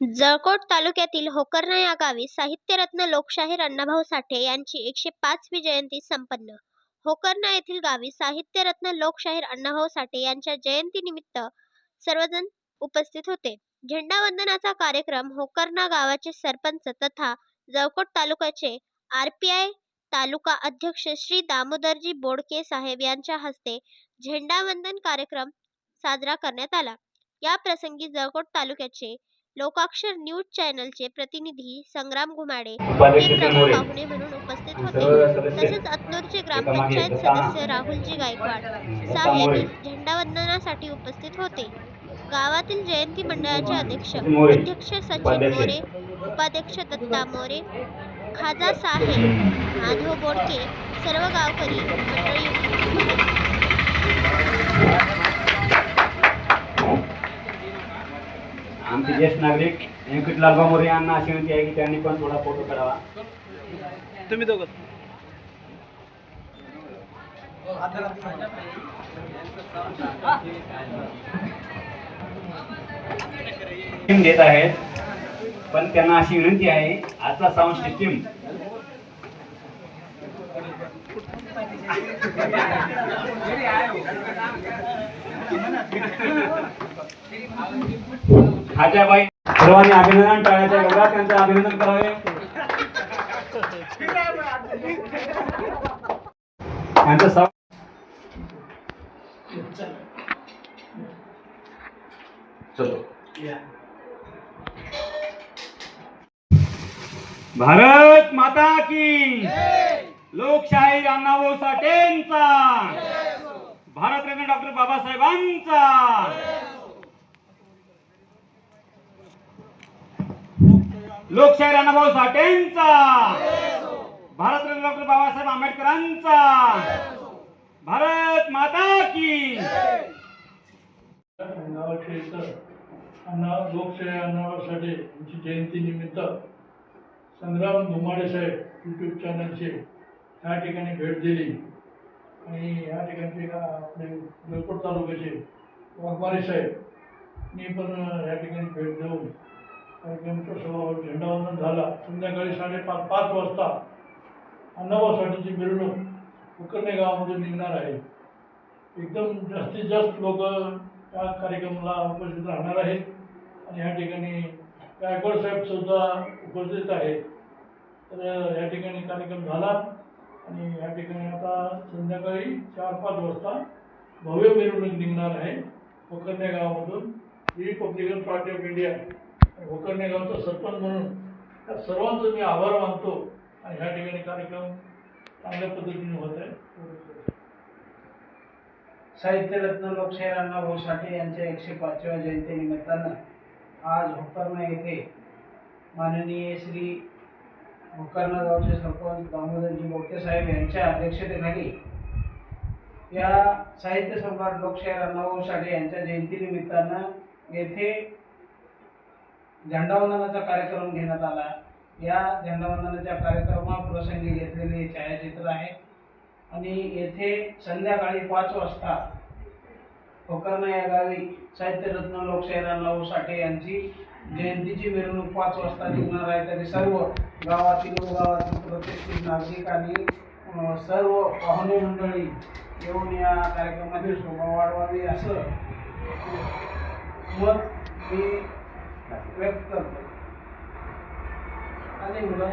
जळकोट तालुक्यातील होकर्णा या गावी साहित्यरत्न लोकशाहीर अण्णाभाऊ साठे यांची 105वी जयंती संपन्न. होकर्णा येथील गावी साहित्यरत्न लोकशाहीर अण्णाभाऊ साठे यांच्या जयंतीनिमित्त सर्वजण उपस्थित होते. झेंडावंदनाचा कार्यक्रम होकर्णा गावाचे सरपंच तथा जळकोट तालुक्याचे आरपीआय तालुका अध्यक्ष श्री दामोदरजी बोडके साहेब यांच्या हस्ते झेंडावंदन कार्यक्रम साजरा करण्यात आला. या प्रसंगी जळकोट तालुक्याचे लोकाक्षर न्यूज चॅनलचे प्रतिनिधी संग्राम घुमाडे हे प्रमुख पाहुणे म्हणून उपस्थित होते. तसेच अतनूरचे ग्रामपंचायत सदस्य राहुलजी गायकवाड साहेब झेंडावंदनासाठी उपस्थित होते. गावातील जयंती मंडळाचे अध्यक्ष सचिन मोरे, उपाध्यक्ष दत्ता मोरे, खाजा साहेब, माधव बोडके, सर्व गावकरी मंडळी उपस्थित होते. आमचे ज्येष्ठ नागरिक व्यंकटलाल मोरे यांना अशी विनंती आहे की त्यांनी पण थोडा फोटो काढावा. तुम्ही दोघं देत आहेत, पण त्यांना अशी विनंती आहे आजचा साऊंड सिस्टीम खाजाबाई सर्वांनी अभिनंदन टाळ्याच्या गजरात त्यांचं अभिनंदन करावे. त्यांचं भारत माता की लोकशाहीर अण्णाभाऊ साठेंचा, भारतरत्न डॉक्टर बाबासाहेबांचा, लोकशाहीर अण्णाभाऊ साठेंचा, भारतरत्न डॉक्टर बाबासाहेब आंबेडकरांचा, भारत माता की. लोकशाही अण्णाभाऊ साठे यांची जयंती निमित्त संग्राम घुमाडे साहेब यूट्यूब चॅनलचे ह्या ठिकाणी भेट दिली आणि ह्या ठिकाणचे आपले जळकोट तालुक्याचे वाघमारे साहेब मी पण ह्या ठिकाणी भेट देऊन कार्यक्रमाचा झेंडावंदन झाला. संध्याकाळी 5:30 वाजता अण्णाभाऊ साठेची मिरवणूक होकर्णे गावामधून निघणार आहे. एकदम जास्तीत जास्त लोक या कार्यक्रमाला उपस्थित राहणार आहेत आणि ह्या ठिकाणी गायकवाड साहेब सुद्धा उपस्थित आहेत. तर या ठिकाणी कार्यक्रम झाला आणि या ठिकाणी आता संध्याकाळी 4-5 वाजता भव्य मिरवणूक निघणार आहे होकर्णे गावामधून. Republican party of India Hokarne गावचा सरपंच म्हणून त्या सर्वांचं मी आभार मानतो आणि ह्या ठिकाणी कार्यक्रम चांगल्या पद्धतीने होत आहे. साहित्यरत्न लोकशाहीर अण्णाभाऊ साठे यांच्या 105व्या जयंतीनिमित्तानं आज होकर्णा येथे माननीय श्री होकर्णा गावचे सरपंच दामोदरजी बोडके साहेब यांच्या अध्यक्षतेखाली या साहित्य सम्राट लोकशाहीर अण्णाभाऊ साठे यांच्या जयंतीनिमित्तानं येथे झेंडावंदनाचा कार्यक्रम घेण्यात आला. या झेंडावंदनाच्या कार्यक्रमाप्रसंगी घेतलेले छायाचित्र आहे आणि येथे संध्याकाळी 5 वाजता होकर्णा या गावी साहित्यरत्न लोकशाहीर अण्णाभाऊ साठे यांची जयंतीची मिरवणूक 5 वाजता निघणार आहे. तरी सर्व गावातील प्रतिष्ठित नागरिक आणि सर्व पाहुणे मंडळी येऊन या कार्यक्रमाची शोभा वाढवावी असं मत मी व्यक्त करतो. आणि मुलं